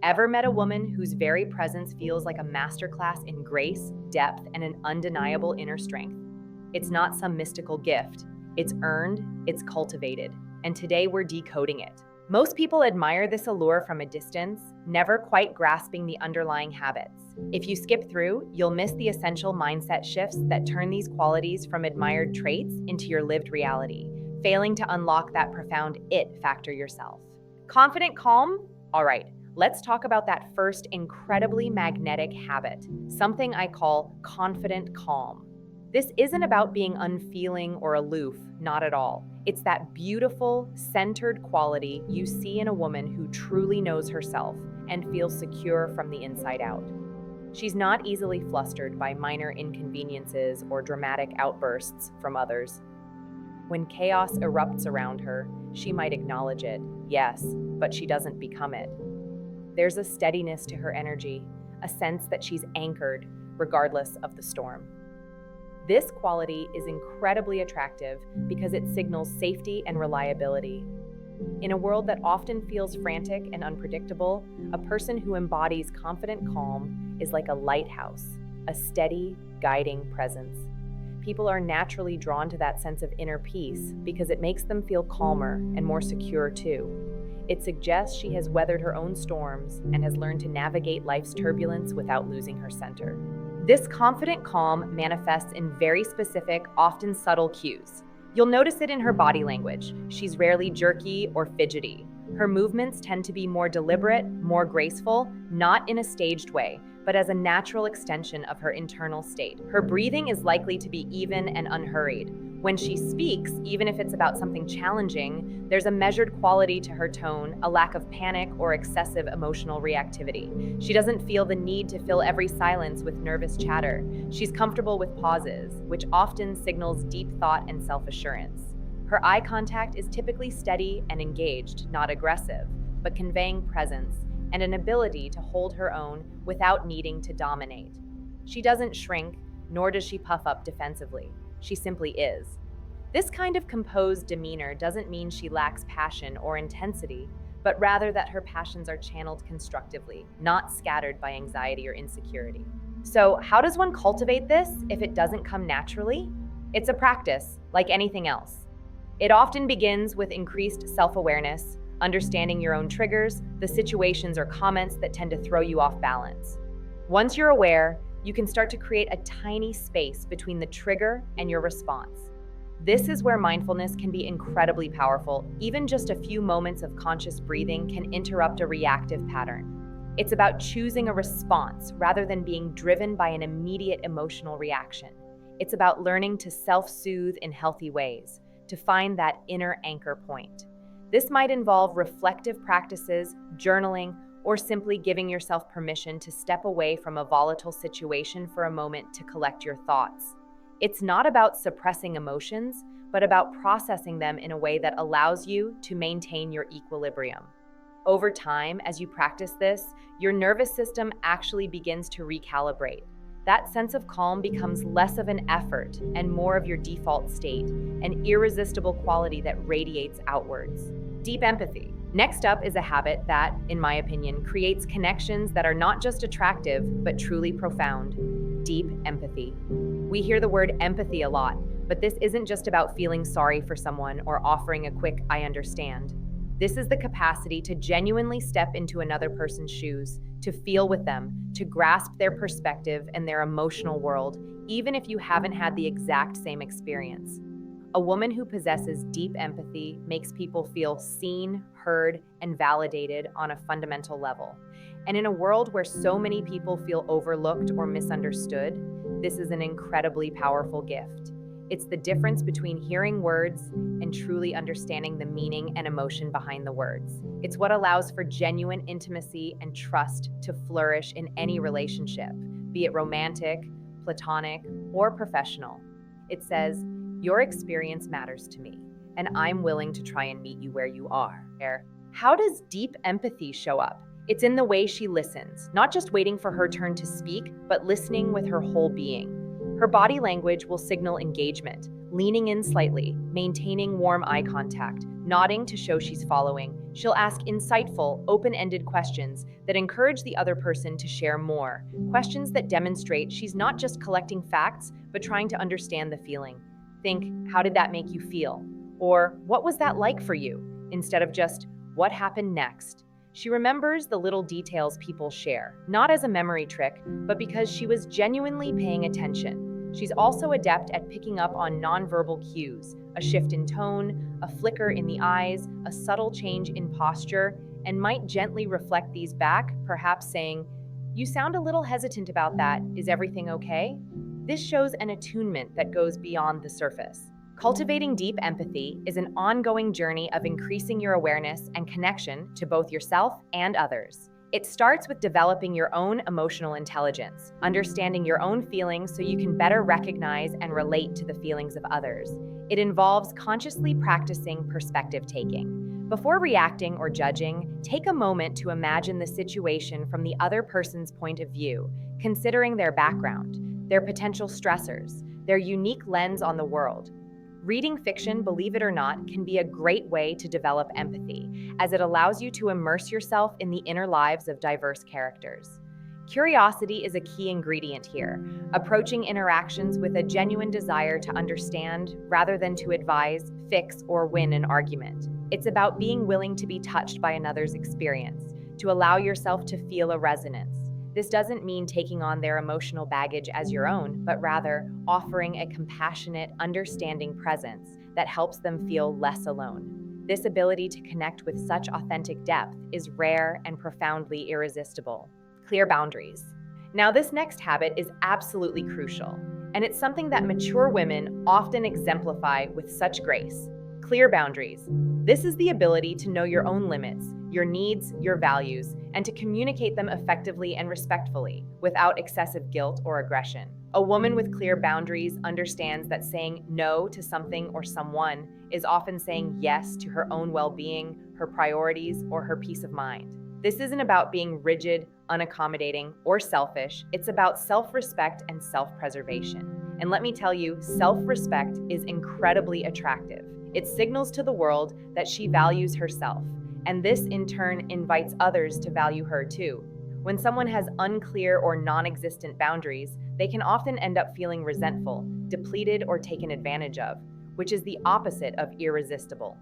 Ever met a woman whose very presence feels like a masterclass in grace, depth, and an undeniable inner strength? It's not some mystical gift. It's earned, it's cultivated, and today we're decoding it. Most people admire this allure from a distance, never quite grasping the underlying habits. If you skip through, you'll miss the essential mindset shifts that turn these qualities from admired traits into your lived reality, failing to unlock that profound it factor yourself. Confident calm? All right, let's talk about that first incredibly magnetic habit, something I call confident calm. This isn't about being unfeeling or aloof, not at all. It's that beautiful, centered quality you see in a woman who truly knows herself and feels secure from the inside out. She's not easily flustered by minor inconveniences or dramatic outbursts from others. When chaos erupts around her, she might acknowledge it, yes, but she doesn't become it. There's a steadiness to her energy, a sense that she's anchored, regardless of the storm. This quality is incredibly attractive because it signals safety and reliability. In a world that often feels frantic and unpredictable, a person who embodies confident calm is like a lighthouse, a steady, guiding presence. People are naturally drawn to that sense of inner peace because it makes them feel calmer and more secure too. It suggests she has weathered her own storms and has learned to navigate life's turbulence without losing her center. This confident calm manifests in very specific, often subtle cues. You'll notice it in her body language. She's rarely jerky or fidgety. Her movements tend to be more deliberate, more graceful, not in a staged way, but as a natural extension of her internal state. Her breathing is likely to be even and unhurried. When she speaks, even if it's about something challenging, there's a measured quality to her tone, a lack of panic or excessive emotional reactivity. She doesn't feel the need to fill every silence with nervous chatter. She's comfortable with pauses, which often signals deep thought and self-assurance. Her eye contact is typically steady and engaged, not aggressive, but conveying presence and an ability to hold her own without needing to dominate. She doesn't shrink, nor does she puff up defensively. She simply is. This kind of composed demeanor doesn't mean she lacks passion or intensity, but rather that her passions are channeled constructively, not scattered by anxiety or insecurity. So, how does one cultivate this if it doesn't come naturally? It's a practice, like anything else. It often begins with increased self-awareness, understanding your own triggers, the situations or comments that tend to throw you off balance. Once you're aware, you can start to create a tiny space between the trigger and your response. This is where mindfulness can be incredibly powerful. Even just a few moments of conscious breathing can interrupt a reactive pattern. It's about choosing a response rather than being driven by an immediate emotional reaction. It's about learning to self-soothe in healthy ways, to find that inner anchor point. This might involve reflective practices, journaling, or simply giving yourself permission to step away from a volatile situation for a moment to collect your thoughts. It's not about suppressing emotions, but about processing them in a way that allows you to maintain your equilibrium. Over time, as you practice this, your nervous system actually begins to recalibrate. That sense of calm becomes less of an effort and more of your default state, an irresistible quality that radiates outwards. Deep empathy. Next up is a habit that, in my opinion, creates connections that are not just attractive, but truly profound. Deep empathy. We hear the word empathy a lot, but this isn't just about feeling sorry for someone or offering a quick "I understand." This is the capacity to genuinely step into another person's shoes, to feel with them, to grasp their perspective and their emotional world, even if you haven't had the exact same experience. A woman who possesses deep empathy makes people feel seen, heard, and validated on a fundamental level. And in a world where so many people feel overlooked or misunderstood, this is an incredibly powerful gift. It's the difference between hearing words and truly understanding the meaning and emotion behind the words. It's what allows for genuine intimacy and trust to flourish in any relationship, be it romantic, platonic, or professional. It says, "Your experience matters to me, and I'm willing to try and meet you where you are." How does deep empathy show up? It's in the way she listens, not just waiting for her turn to speak, but listening with her whole being. Her body language will signal engagement, leaning in slightly, maintaining warm eye contact, nodding to show she's following. She'll ask insightful, open-ended questions that encourage the other person to share more, questions that demonstrate she's not just collecting facts, but trying to understand the feeling. Think, how did that make you feel? Or, what was that like for you? Instead of just, what happened next? She remembers the little details people share, not as a memory trick, but because she was genuinely paying attention. She's also adept at picking up on nonverbal cues, a shift in tone, a flicker in the eyes, a subtle change in posture, and might gently reflect these back, perhaps saying, "You sound a little hesitant about that. Is everything okay?" This shows an attunement that goes beyond the surface. Cultivating deep empathy is an ongoing journey of increasing your awareness and connection to both yourself and others. It starts with developing your own emotional intelligence, understanding your own feelings so you can better recognize and relate to the feelings of others. It involves consciously practicing perspective taking. Before reacting or judging, take a moment to imagine the situation from the other person's point of view, considering their background, their potential stressors, their unique lens on the world. Reading fiction, believe it or not, can be a great way to develop empathy, as it allows you to immerse yourself in the inner lives of diverse characters. Curiosity is a key ingredient here, approaching interactions with a genuine desire to understand rather than to advise, fix, or win an argument. It's about being willing to be touched by another's experience, to allow yourself to feel a resonance. This doesn't mean taking on their emotional baggage as your own, but rather offering a compassionate, understanding presence that helps them feel less alone. This ability to connect with such authentic depth is rare and profoundly irresistible. Clear boundaries. Now, this next habit is absolutely crucial, and it's something that mature women often exemplify with such grace. Clear boundaries. This is the ability to know your own limits, your needs, your values, and to communicate them effectively and respectfully, without excessive guilt or aggression. A woman with clear boundaries understands that saying no to something or someone is often saying yes to her own well-being, her priorities, or her peace of mind. This isn't about being rigid, unaccommodating, or selfish. It's about self-respect and self-preservation. And let me tell you, self-respect is incredibly attractive. It signals to the world that she values herself, and this in turn invites others to value her too. When someone has unclear or non-existent boundaries, they can often end up feeling resentful, depleted, or taken advantage of, which is the opposite of irresistible.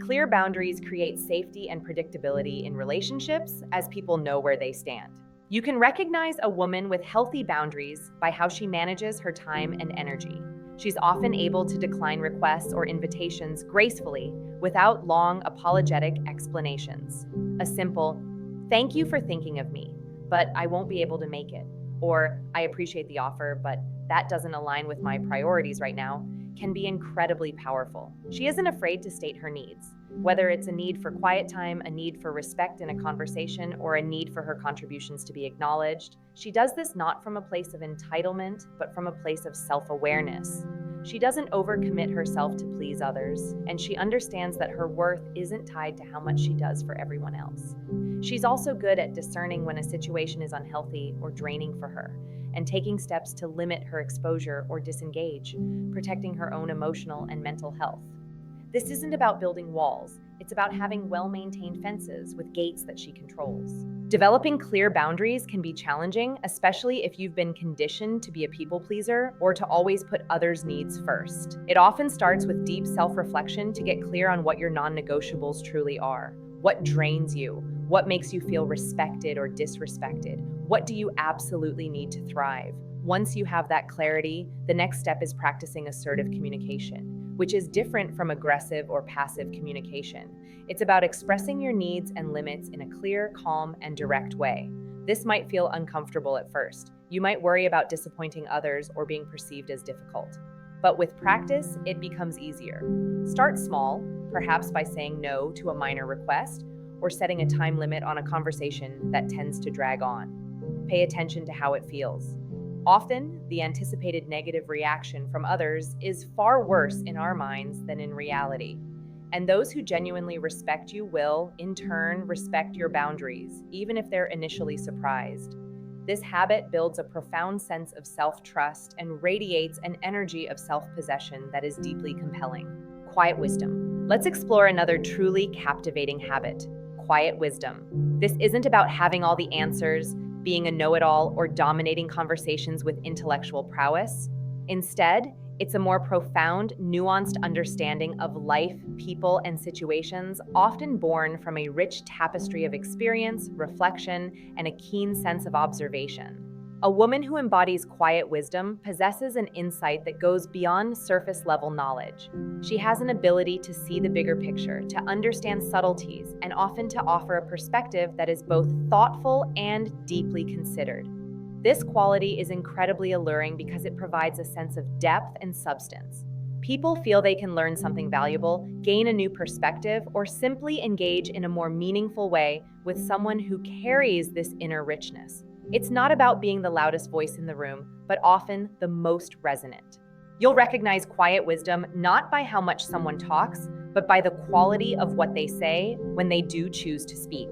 Clear boundaries create safety and predictability in relationships as people know where they stand. You can recognize a woman with healthy boundaries by how she manages her time and energy. She's often able to decline requests or invitations gracefully without long, apologetic explanations. A simple, "Thank you for thinking of me, but I won't be able to make it," or "I appreciate the offer, but that doesn't align with my priorities right now," can be incredibly powerful. She isn't afraid to state her needs, whether it's a need for quiet time, a need for respect in a conversation, or a need for her contributions to be acknowledged. She does this not from a place of entitlement, but from a place of self-awareness. She doesn't overcommit herself to please others, and she understands that her worth isn't tied to how much she does for everyone else. She's also good at discerning when a situation is unhealthy or draining for her, and taking steps to limit her exposure or disengage, protecting her own emotional and mental health. This isn't about building walls, it's about having well-maintained fences with gates that she controls. Developing clear boundaries can be challenging, especially if you've been conditioned to be a people pleaser or to always put others' needs first. It often starts with deep self-reflection to get clear on what your non-negotiables truly are. What drains you? What makes you feel respected or disrespected? What do you absolutely need to thrive? Once you have that clarity, the next step is practicing assertive communication, which is different from aggressive or passive communication. It's about expressing your needs and limits in a clear, calm, and direct way. This might feel uncomfortable at first. You might worry about disappointing others or being perceived as difficult. But with practice, it becomes easier. Start small, perhaps by saying no to a minor request or setting a time limit on a conversation that tends to drag on. Pay attention to how it feels. Often, the anticipated negative reaction from others is far worse in our minds than in reality. And those who genuinely respect you will, in turn, respect your boundaries, even if they're initially surprised. This habit builds a profound sense of self-trust and radiates an energy of self-possession that is deeply compelling. Quiet wisdom. Let's explore another truly captivating habit: quiet wisdom. This isn't about having all the answers, being a know-it-all, or dominating conversations with intellectual prowess. Instead, it's a more profound, nuanced understanding of life, people, and situations, often born from a rich tapestry of experience, reflection, and a keen sense of observation. A woman who embodies quiet wisdom possesses an insight that goes beyond surface-level knowledge. She has an ability to see the bigger picture, to understand subtleties, and often to offer a perspective that is both thoughtful and deeply considered. This quality is incredibly alluring because it provides a sense of depth and substance. People feel they can learn something valuable, gain a new perspective, or simply engage in a more meaningful way with someone who carries this inner richness. It's not about being the loudest voice in the room, but often the most resonant. You'll recognize quiet wisdom not by how much someone talks, but by the quality of what they say when they do choose to speak.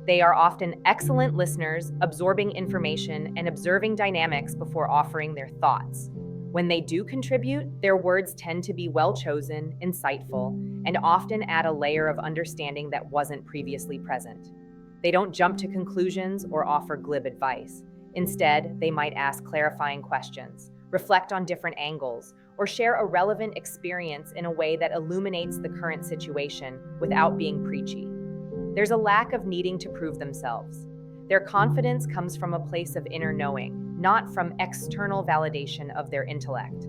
They are often excellent listeners, absorbing information and observing dynamics before offering their thoughts. When they do contribute, their words tend to be well-chosen, insightful, and often add a layer of understanding that wasn't previously present. They don't jump to conclusions or offer glib advice. Instead, they might ask clarifying questions, reflect on different angles, or share a relevant experience in a way that illuminates the current situation without being preachy. There's a lack of needing to prove themselves. Their confidence comes from a place of inner knowing, not from external validation of their intellect.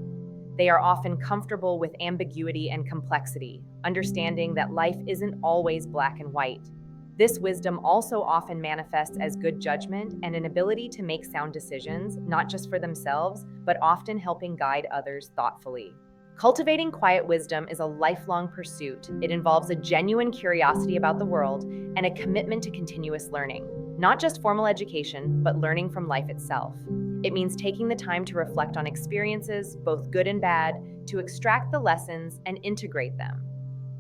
They are often comfortable with ambiguity and complexity, understanding that life isn't always black and white. This wisdom also often manifests as good judgment and an ability to make sound decisions, not just for themselves, but often helping guide others thoughtfully. Cultivating quiet wisdom is a lifelong pursuit. It involves a genuine curiosity about the world and a commitment to continuous learning, not just formal education, but learning from life itself. It means taking the time to reflect on experiences, both good and bad, to extract the lessons and integrate them.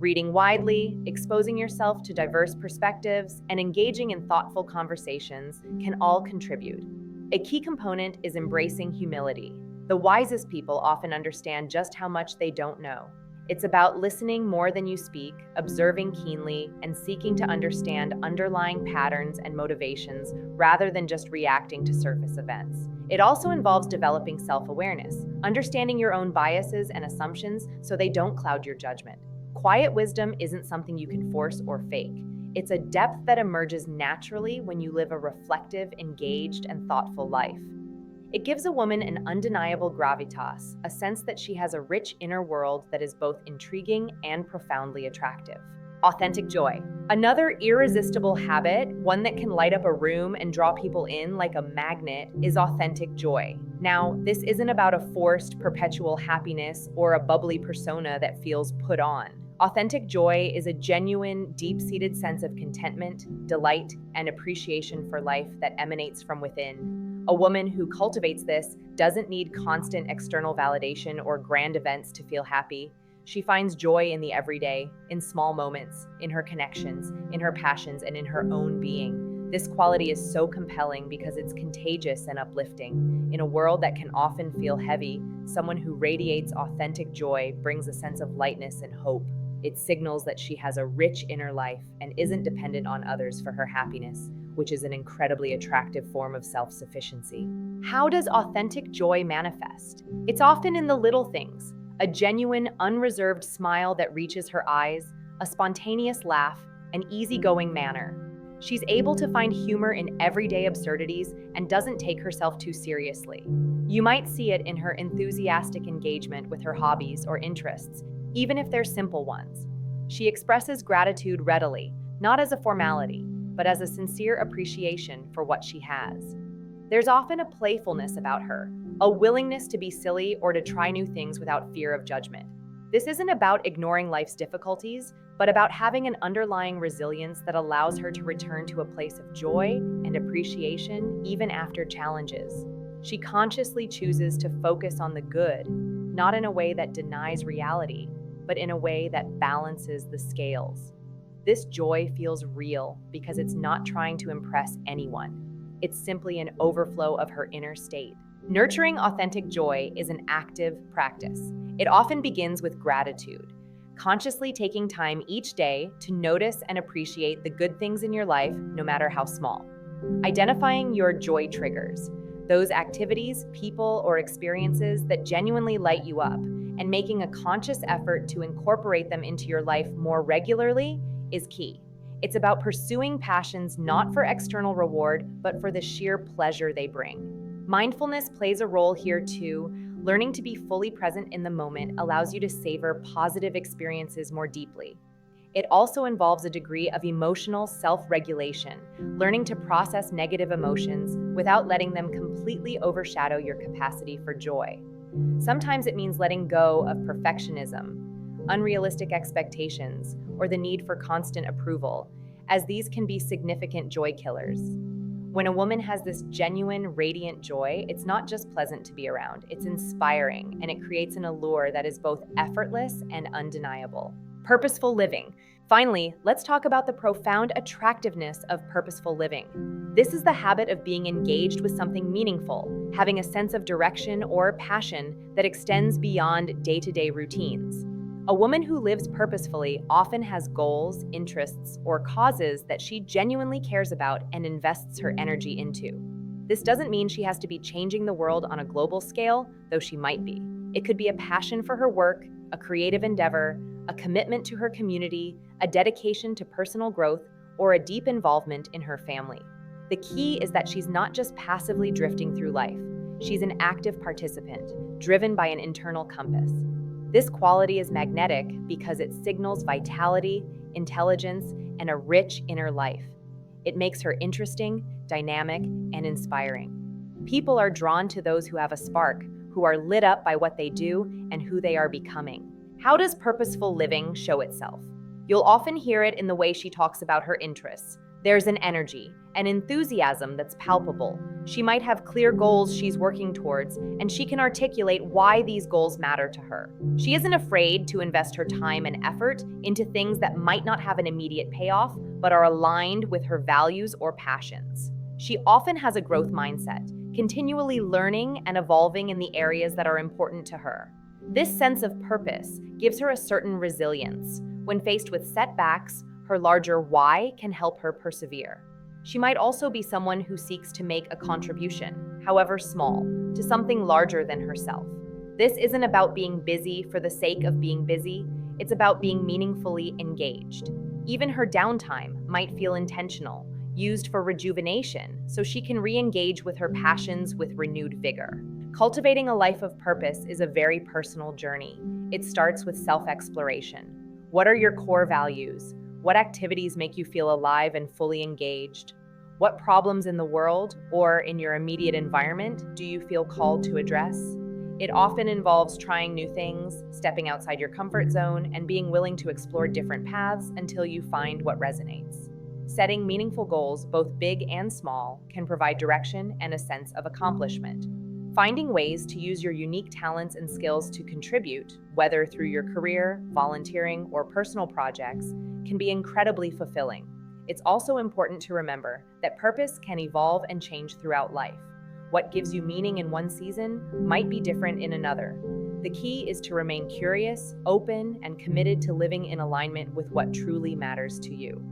Reading widely, exposing yourself to diverse perspectives, and engaging in thoughtful conversations can all contribute. A key component is embracing humility. The wisest people often understand just how much they don't know. It's about listening more than you speak, observing keenly, and seeking to understand underlying patterns and motivations rather than just reacting to surface events. It also involves developing self-awareness, understanding your own biases and assumptions so they don't cloud your judgment. Quiet wisdom isn't something you can force or fake. It's a depth that emerges naturally when you live a reflective, engaged, and thoughtful life. It gives a woman an undeniable gravitas, a sense that she has a rich inner world that is both intriguing and profoundly attractive. Authentic joy. Another irresistible habit, one that can light up a room and draw people in like a magnet, is authentic joy. Now, this isn't about a forced, perpetual happiness or a bubbly persona that feels put on. Authentic joy is a genuine, deep-seated sense of contentment, delight, and appreciation for life that emanates from within. A woman who cultivates this doesn't need constant external validation or grand events to feel happy. She finds joy in the everyday, in small moments, in her connections, in her passions, and in her own being. This quality is so compelling because it's contagious and uplifting. In a world that can often feel heavy, someone who radiates authentic joy brings a sense of lightness and hope. It signals that she has a rich inner life and isn't dependent on others for her happiness, which is an incredibly attractive form of self-sufficiency. How does authentic joy manifest? It's often in the little things: a genuine, unreserved smile that reaches her eyes, a spontaneous laugh, an easygoing manner. She's able to find humor in everyday absurdities and doesn't take herself too seriously. You might see it in her enthusiastic engagement with her hobbies or interests, even if they're simple ones. She expresses gratitude readily, not as a formality, but as a sincere appreciation for what she has. There's often a playfulness about her, a willingness to be silly or to try new things without fear of judgment. This isn't about ignoring life's difficulties, but about having an underlying resilience that allows her to return to a place of joy and appreciation even after challenges. She consciously chooses to focus on the good, not in a way that denies reality, but in a way that balances the scales. This joy feels real because it's not trying to impress anyone. It's simply an overflow of her inner state. Nurturing authentic joy is an active practice. It often begins with gratitude. consciously taking time each day to notice and appreciate the good things in your life, no matter how small. Identifying your joy triggers, those activities, people, or experiences that genuinely light you up, and making a conscious effort to incorporate them into your life more regularly is key. It's about pursuing passions not for external reward, but for the sheer pleasure they bring. Mindfulness plays a role here too. Learning to be fully present in the moment allows you to savor positive experiences more deeply. It also involves a degree of emotional self-regulation, learning to process negative emotions without letting them completely overshadow your capacity for joy. Sometimes it means letting go of perfectionism, unrealistic expectations, or the need for constant approval, as these can be significant joy killers. When a woman has this genuine, radiant joy, it's not just pleasant to be around, it's inspiring, and it creates an allure that is both effortless and undeniable. Purposeful living. Finally, let's talk about the profound attractiveness of purposeful living. This is the habit of being engaged with something meaningful, having a sense of direction or passion that extends beyond day-to-day routines. A woman who lives purposefully often has goals, interests, or causes that she genuinely cares about and invests her energy into. This doesn't mean she has to be changing the world on a global scale, though she might be. It could be a passion for her work, a creative endeavor, a commitment to her community, a dedication to personal growth, or a deep involvement in her family. The key is that she's not just passively drifting through life. She's an active participant, driven by an internal compass. This quality is magnetic because it signals vitality, intelligence, and a rich inner life. It makes her interesting, dynamic, and inspiring. People are drawn to those who have a spark, who are lit up by what they do and who they are becoming. How does purposeful living show itself? You'll often hear it in the way she talks about her interests. There's an energy, an enthusiasm that's palpable. She might have clear goals she's working towards, and she can articulate why these goals matter to her. She isn't afraid to invest her time and effort into things that might not have an immediate payoff, but are aligned with her values or passions. She often has a growth mindset, continually learning and evolving in the areas that are important to her. This sense of purpose gives her a certain resilience. When faced with setbacks, her larger why can help her persevere. She might also be someone who seeks to make a contribution, however small, to something larger than herself. This isn't about being busy for the sake of being busy, it's about being meaningfully engaged. Even her downtime might feel intentional, used for rejuvenation, so she can re-engage with her passions with renewed vigor. Cultivating a life of purpose is a very personal journey. It starts with self-exploration. What are your core values? What activities make you feel alive and fully engaged? What problems in the world or in your immediate environment do you feel called to address? It often involves trying new things, stepping outside your comfort zone, and being willing to explore different paths until you find what resonates. Setting meaningful goals, both big and small, can provide direction and a sense of accomplishment. Finding ways to use your unique talents and skills to contribute, whether through your career, volunteering, or personal projects, can be incredibly fulfilling. It's also important to remember that purpose can evolve and change throughout life. What gives you meaning in one season might be different in another. The key is to remain curious, open, and committed to living in alignment with what truly matters to you.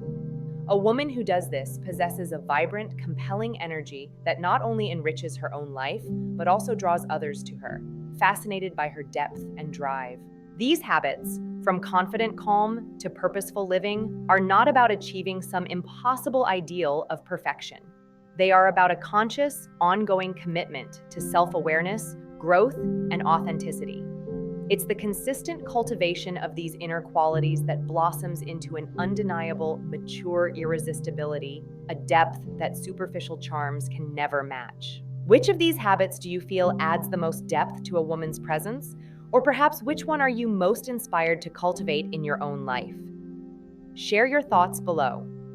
A woman who does this possesses a vibrant, compelling energy that not only enriches her own life, but also draws others to her, fascinated by her depth and drive. These habits, from confident calm to purposeful living, are not about achieving some impossible ideal of perfection. They are about a conscious, ongoing commitment to self-awareness, growth, and authenticity. It's the consistent cultivation of these inner qualities that blossoms into an undeniable, mature irresistibility, a depth that superficial charms can never match. Which of these habits do you feel adds the most depth to a woman's presence? Or perhaps which one are you most inspired to cultivate in your own life? Share your thoughts below.